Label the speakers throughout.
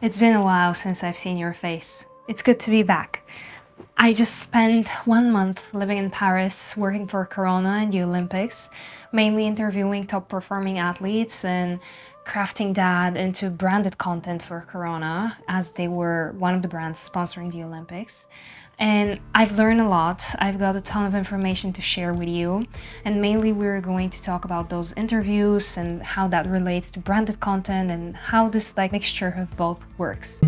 Speaker 1: It's been a while since I've seen your face. It's good to be back. I just spent 1 month living in Paris, working for Corona and the Olympics, mainly interviewing top performing athletes and crafting that into branded content for Corona, as they were one of the brands sponsoring the Olympics. And I've learned a lot. I've got a ton of information to share with you. And mainly we're going to talk about those interviews and how that relates to branded content and how this mixture of both works.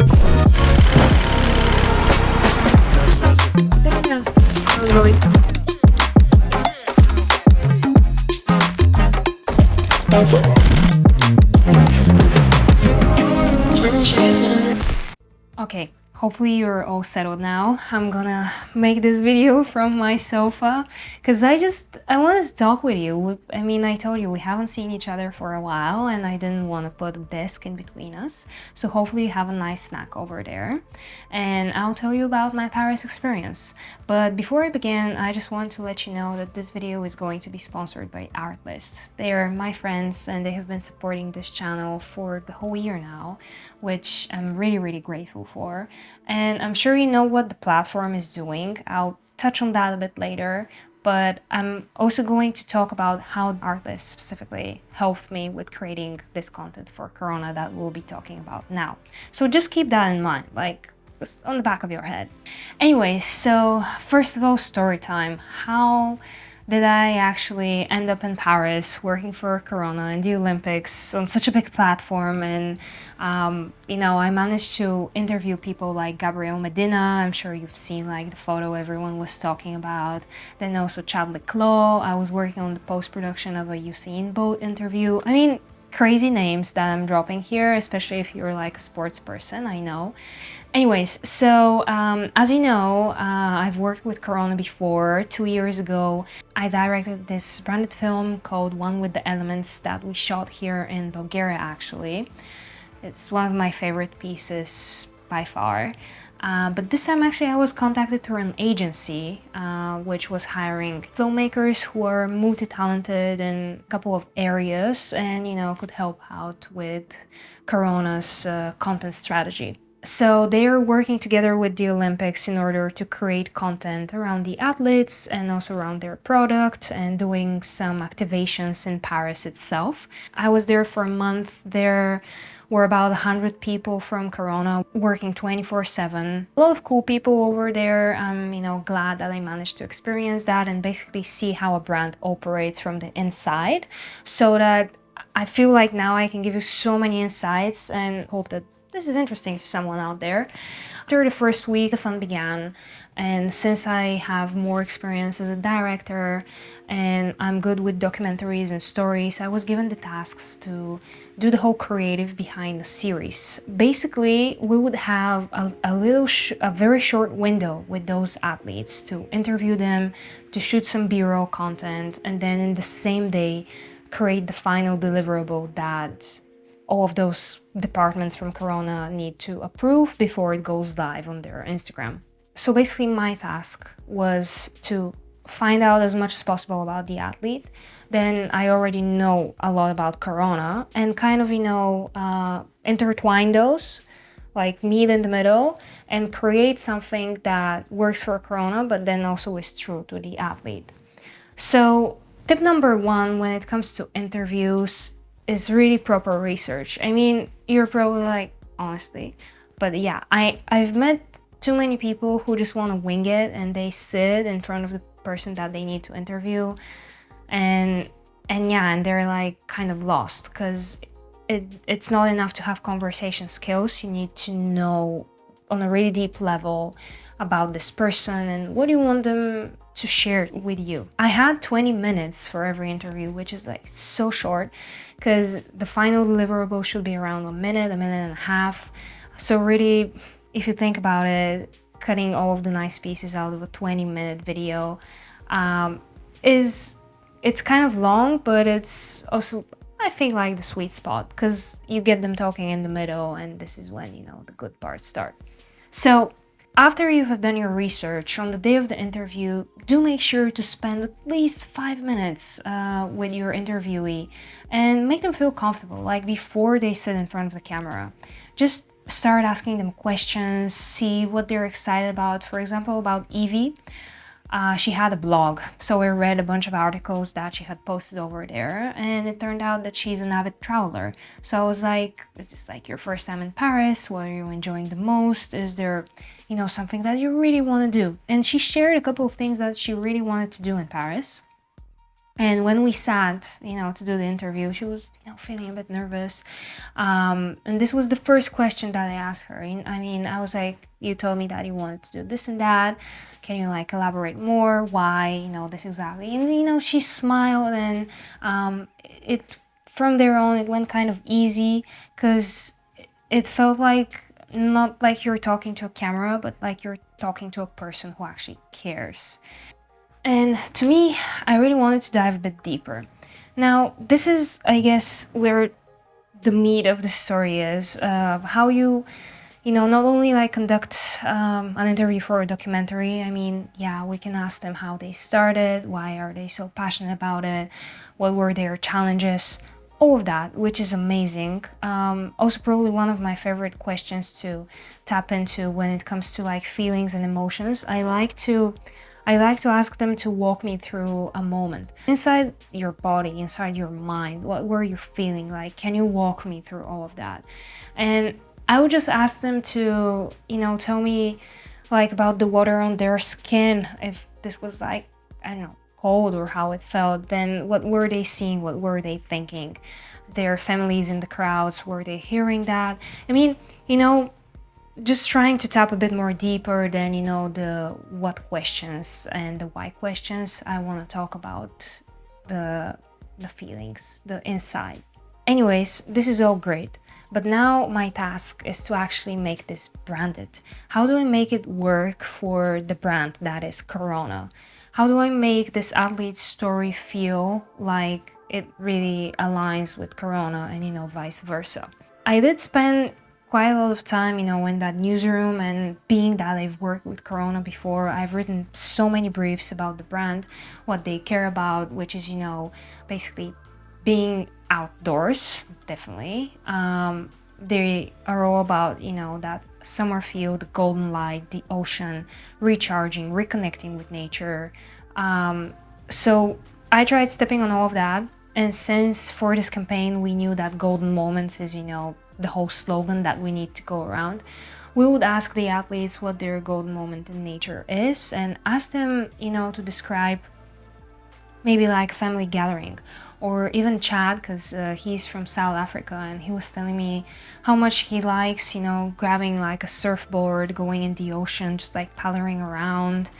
Speaker 1: Okay, hopefully you're all settled now. I'm gonna make this video from my sofa because I wanted to talk with you. I mean, I told you we haven't seen each other for a while and I didn't want to put a desk in between us. So hopefully you have a nice snack over there. And I'll tell you about my Paris experience. But before I begin, I just want to let you know that this video is going to be sponsored by Artlist. They are my friends and they have been supporting this channel for the whole year now, which I'm really grateful for. And I'm sure you know what the platform is doing. I'll touch on that a bit later, but I'm also going to talk about how Artlist specifically helped me with creating this content for Corona that we'll be talking about now. So just keep that in mind, just on the back of your head. Anyway, so first of all, story time. How did I actually end up in Paris working for Corona and the Olympics on such a big platform? And I managed to interview people like Gabriel Medina. I'm sure you've seen the photo everyone was talking about. Then also Chadwick Claw. I was working on the post-production of a Usain Bolt interview. I mean, crazy names that I'm dropping here, especially if you're a sports person, I know. Anyways, so as you know, I've worked with Corona before. 2 years ago, I directed this branded film called One with the Elements that we shot here in Bulgaria, actually. It's one of my favorite pieces by far. But this time, actually, I was contacted through an agency, which was hiring filmmakers who are multi-talented in a couple of areas and, could help out with Corona's content strategy. So they are working together with the Olympics in order to create content around the athletes and also around their product and doing some activations in Paris itself. I was there for a month. There were about 100 people from Corona working 24/7. A lot of cool people over there. I'm, glad that I managed to experience that and basically see how a brand operates from the inside, so that I feel like now I can give you so many insights and hope that this is interesting to someone out there. After the first week, the fun began. And since I have more experience as a director and I'm good with documentaries and stories, I was given the tasks to do the whole creative behind the series. Basically, we would have a very short window with those athletes to interview them, to shoot some B-roll content, and then in the same day, create the final deliverable that all of those departments from Corona need to approve before it goes live on their Instagram. So basically my task was to find out as much as possible about the athlete. Then I already know a lot about Corona and kind of, intertwine those, meet in the middle and create something that works for Corona, but then also is true to the athlete. So tip number one when it comes to interviews is really proper research. I mean, you're probably honestly, but yeah, I've met too many people who just want to wing it and they sit in front of the person that they need to interview and they're kind of lost because it's not enough to have conversation skills. You need to know on a really deep level about this person and what do you want them to share with you. I had 20 minutes for every interview, which is so short because the final deliverable should be around a minute and a half. So really, if you think about it, cutting all of the nice pieces out of a 20-minute video it's kind of long, but it's also, I think, the sweet spot because you get them talking in the middle and this is when, the good parts start. So after you have done your research on the day of the interview, do make sure to spend at least 5 minutes with your interviewee and make them feel comfortable, before they sit in front of the camera. just start asking them questions, see what they're excited about. For example, about Evie, she had a blog, so I read a bunch of articles that she had posted over there, and it turned out that she's an avid traveler. So I was like, is this like your first time in Paris? What are you enjoying the most? Is there, you know, something that you really want to do? And she shared a couple of things that she really wanted to do in Paris. And when we sat, you know, to do the interview, she was, you know, feeling a bit nervous. And this was the first question that I asked her. I mean, I was like, you told me that you wanted to do this and that. Can you like elaborate more? Why, you know, this exactly? And, you know, she smiled, and it, from there on, it went kind of easy, because it felt like, not like you're talking to a camera, but like you're talking to a person who actually cares. And to me, I really wanted to dive a bit deeper. Now, this is, I guess, where the meat of the story is, how you know, not only like conduct an interview for a documentary. I mean, yeah, we can ask them how they started, why are they so passionate about it, what were their challenges, all of that, which is amazing. Also, probably one of my favorite questions to tap into when it comes to like feelings and emotions. I like to ask them to walk me through a moment inside your body, inside your mind. What were you feeling like? Can you walk me through all of that? And I would just ask them to, you know, tell me like about the water on their skin. If this was like, I don't know, cold, or how it felt, then what were they seeing? What were they thinking? Their families in the crowds, were they hearing that? I mean, you know, just trying to tap a bit more deeper than, you know, the what questions and the why questions. I want to talk about the feelings, the inside. Anyways, this is all great, but now my task is to actually make this branded. How do I make it work for the brand that is Corona? How do I make this athlete story feel like it really aligns with Corona, and, you know, vice versa? I did spend quite a lot of time, you know, in that newsroom, and being that I've worked with Corona before, I've written so many briefs about the brand, what they care about, which is, you know, basically being outdoors, definitely. They are all about, you know, that summer feel, the golden light, the ocean, recharging, reconnecting with nature. So I tried stepping on all of that. And since for this campaign we knew that golden moments is, you know, the whole slogan that we need to go around, we would ask the athletes what their golden moment in nature is, and ask them, you know, to describe maybe like family gathering, or even Chad, because he's from South Africa, and he was telling me how much he likes, you know, grabbing like a surfboard, going in the ocean, just like paddling around.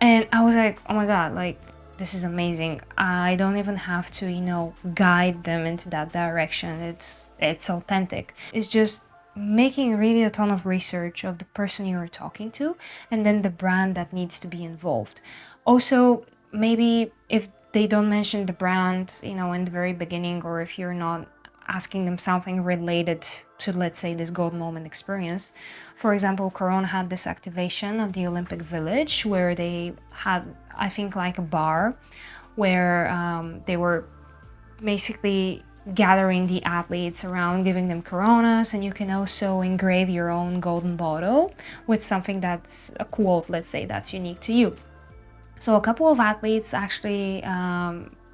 Speaker 1: And I was like, oh my god, like, this is amazing. I don't even have to, you know, guide them into that direction. It's authentic. It's just making really a ton of research of the person you're talking to, and then the brand that needs to be involved. Also, maybe if they don't mention the brand, you know, in the very beginning, or if you're not asking them something related to, let's say, this gold moment experience. For example, Corona had this activation at the Olympic Village where they had, I think, like a bar where they were basically gathering the athletes around, giving them Coronas, and you can also engrave your own golden bottle with something that's a quote, let's say, that's unique to you. So a couple of athletes actually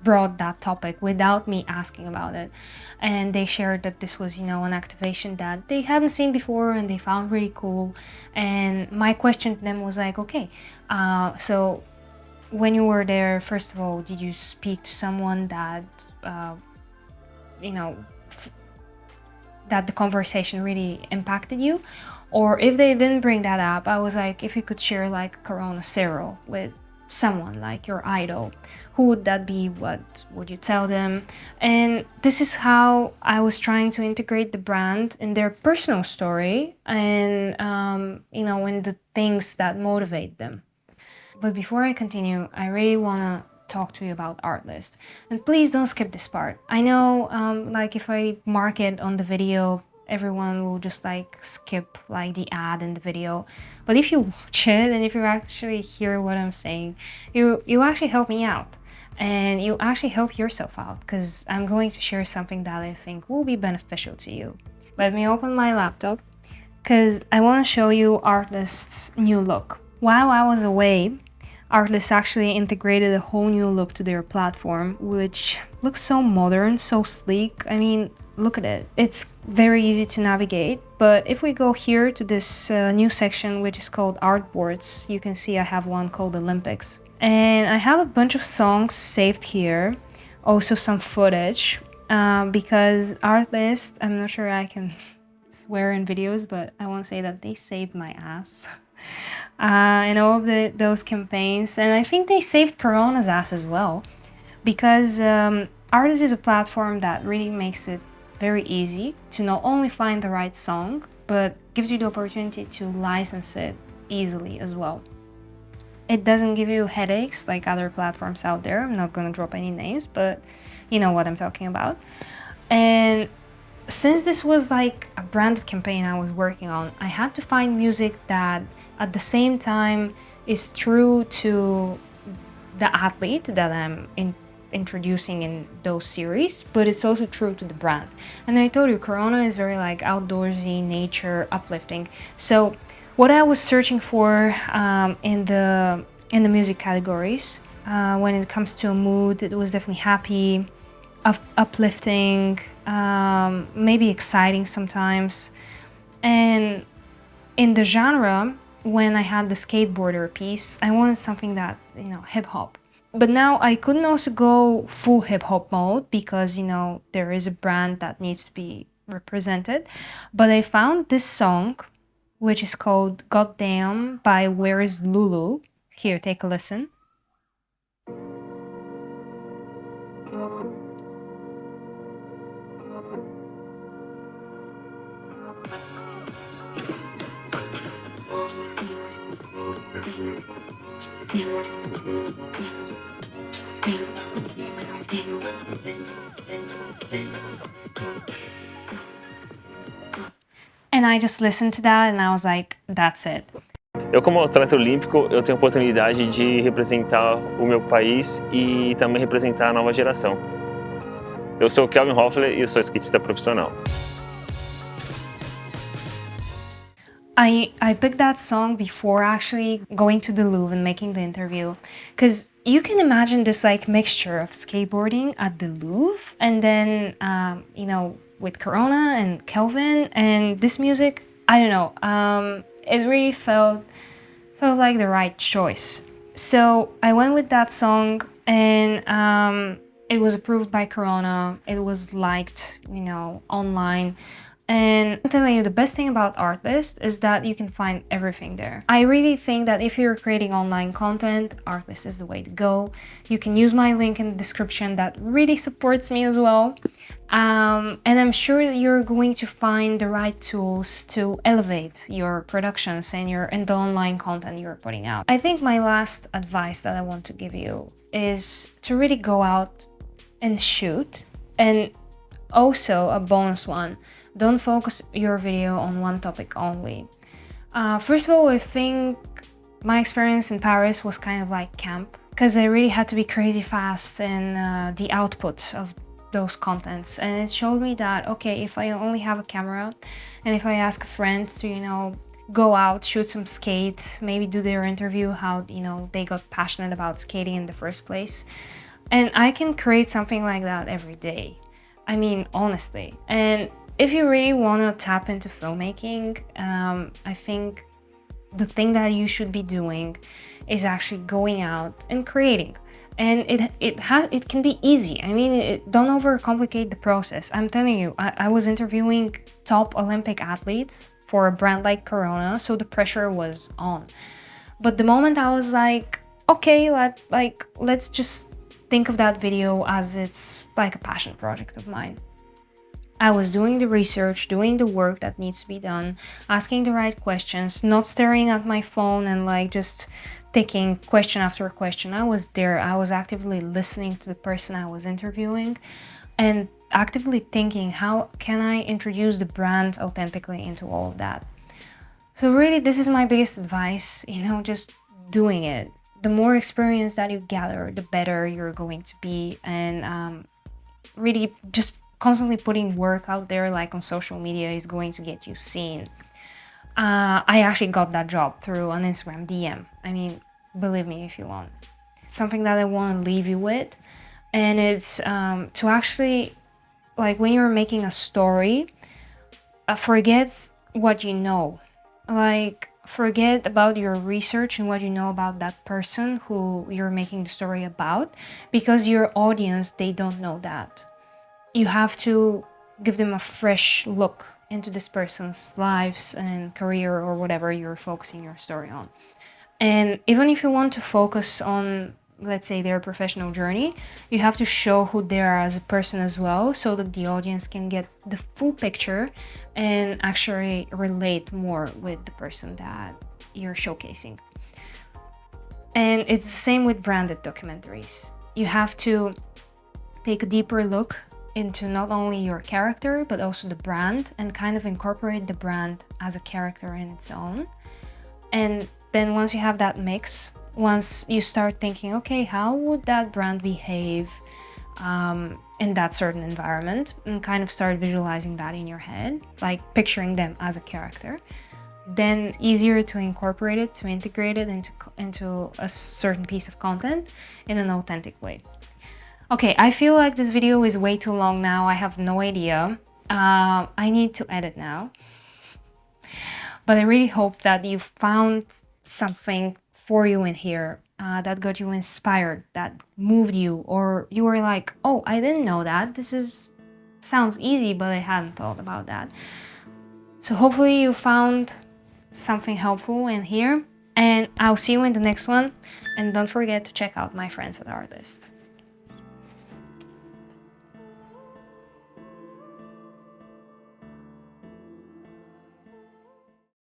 Speaker 1: brought that topic without me asking about it, and they shared that this was, you know, an activation that they hadn't seen before and they found really cool. And my question to them was like, okay, so when you were there, first of all, did you speak to someone that you know, that the conversation really impacted you? Or if they didn't bring that up, I was like, if you could share like Corona Zero with someone like your idol, who would that be? What would you tell them? And this is how I was trying to integrate the brand in their personal story, and you know, in the things that motivate them. But before I continue, I really want to talk to you about Artlist. And please don't skip this part. I know like if I mark it on the video, everyone will just like skip like the ad in the video. But if you watch it and if you actually hear what I'm saying, you actually help me out. And you actually help yourself out, because I'm going to share something that I think will be beneficial to you. Let me open my laptop. because I want to show you Artlist's new look. While I was away, Artlist actually integrated a whole new look to their platform, which looks so modern, so sleek. I mean, look at it. It's very easy to navigate, but if we go here to this new section, which is called Artboards, you can see I have one called Olympics. And I have a bunch of songs saved here, also some footage, because Artlist, I'm not sure I can swear in videos, but I want to say that they saved my ass in all of those campaigns. And I think they saved Corona's ass as well, because Artlist is a platform that really makes it very easy to not only find the right song, but gives you the opportunity to license it easily as well. It doesn't give you headaches like other platforms out there. I'm not going to drop any names, but you know what I'm talking about. And since this was like a branded campaign I was working on, I had to find music that at the same time is true to the athlete that I'm introducing in those series, but it's also true to the brand. And I told you, Corona is very like outdoorsy, nature, uplifting. So what I was searching for in the music categories, when it comes to a mood, it was definitely happy, uplifting, maybe exciting sometimes. And in the genre, when I had the skateboarder piece, I wanted something that, you know, hip hop. But now I couldn't also go full hip hop mode because, you know, there is a brand that needs to be represented. But I found this song, which is called Goddamn by Where Is Lulu. Here, take a listen. And I just listened to that and I was like, that's it.
Speaker 2: Eu, como atleta olímpico, eu tenho a oportunidade de representar o meu país e também representar a nova geração. Eu sou o Kelvin Hoffler e eu sou skatista profissional.
Speaker 1: I picked that song before actually going to the Louvre and making the interview, because you can imagine this like mixture of skateboarding at the Louvre and then, you know, with Corona and Kelvin and this music, I don't know, it really felt like the right choice. So I went with that song and it was approved by Corona, it was liked, you know, online. And I'm telling you, the best thing about Artlist is that you can find everything there. I really think that if you're creating online content, Artlist is the way to go. You can use my link in the description that really supports me as well. And I'm sure that you're going to find the right tools to elevate your productions and the online content you're putting out. I think my last advice that I want to give you is to really go out and shoot. And also a bonus one, don't focus your video on one topic only. First of all, I think my experience in Paris was kind of like camp, because I really had to be crazy fast in the output of those contents. And it showed me that, okay, if I only have a camera and if I ask a friend to, you know, go out, shoot some skate, maybe do their interview, how, you know, they got passionate about skating in the first place. And I can create something like that every day. I mean, honestly. And if you really want to tap into filmmaking, I think the thing that you should be doing is actually going out and creating. And it can be easy. I mean, don't overcomplicate the process. I'm telling you, I was interviewing top Olympic athletes for a brand like Corona, so the pressure was on. But the moment I was like, okay, let's just think of that video as it's like a passion project of mine. I was doing the research, doing the work that needs to be done, asking the right questions, not staring at my phone and like just taking question after question. I was there, I was actively listening to the person I was interviewing and actively thinking, how can I introduce the brand authentically into all of that? So really, this is my biggest advice, you know, just doing it. The more experience that you gather, the better you're going to be, and really just constantly putting work out there, like on social media, is going to get you seen. I actually got that job through an Instagram DM. I mean, believe me if you want. Something that I want to leave you with, and it's to actually, like, when you're making a story, forget what you know. Like, forget about your research and what you know about that person who you're making the story about, because your audience, they don't know that. You have to give them a fresh look into this person's lives and career or whatever you're focusing your story on. And even if you want to focus on, let's say, their professional journey, you have to show who they are as a person as well, so that the audience can get the full picture and actually relate more with the person that you're showcasing. And it's the same with branded documentaries. You have to take a deeper look into not only your character, but also the brand, and kind of incorporate the brand as a character in its own. And then once you have that mix, once you start thinking, okay, how would that brand behave in that certain environment, and kind of start visualizing that in your head, like picturing them as a character, then it's easier to incorporate it, to integrate it into a certain piece of content in an authentic way. Okay, I feel like this video is way too long now. I have no idea. I need to edit now. But I really hope that you found something for you in here that got you inspired, that moved you, or you were like, oh, I didn't know that. Sounds easy, but I hadn't thought about that. So hopefully you found something helpful in here, and I'll see you in the next one. And don't forget to check out my friends at Artlist.